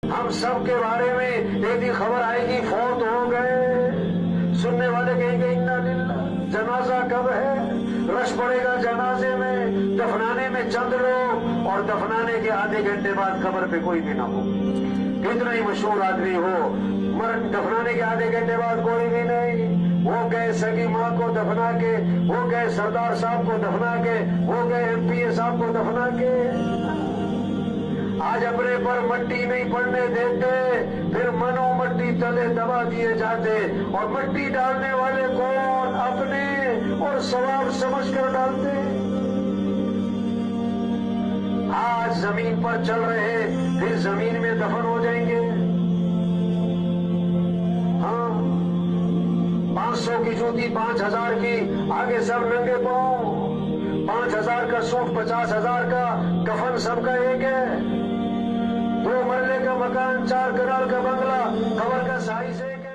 हम सब के बारे में यदि खबर आएगी फौत हो गए, सुनने वाले कहेंगे इन्ना लिल्लाह। जनाजा कब है? रश पड़ेगा जनाजे में, दफनाने में चंद लोग, और दफनाने के आधे घंटे बाद कब्र पे कोई भी ना हो। कितना ही मशहूर आदमी हो, मरण दफनाने के आधे घंटे बाद कोई भी नहीं। वो गए सगी माँ को दफना के, वो गए सरदार साहब को दफना के, वो गए एमपीए साहब को दफना के। आज अपने पर मट्टी नहीं पड़ने देते, फिर मनो मट्टी तले दबा दिए जाते, और मट्टी डालने वाले कौन? अपने, और सवाब समझकर डालते। आज जमीन पर चल रहे, फिर जमीन में दफन हो जाएंगे। हाँ, 500 की जूती 5000 की, आगे सब नंगे पांव। 5000 का सूट, 50,000 का कफन, सबका एक है। 2 मरले का मकान, 4 कनाल का बंगला, कबर का साइज एक है।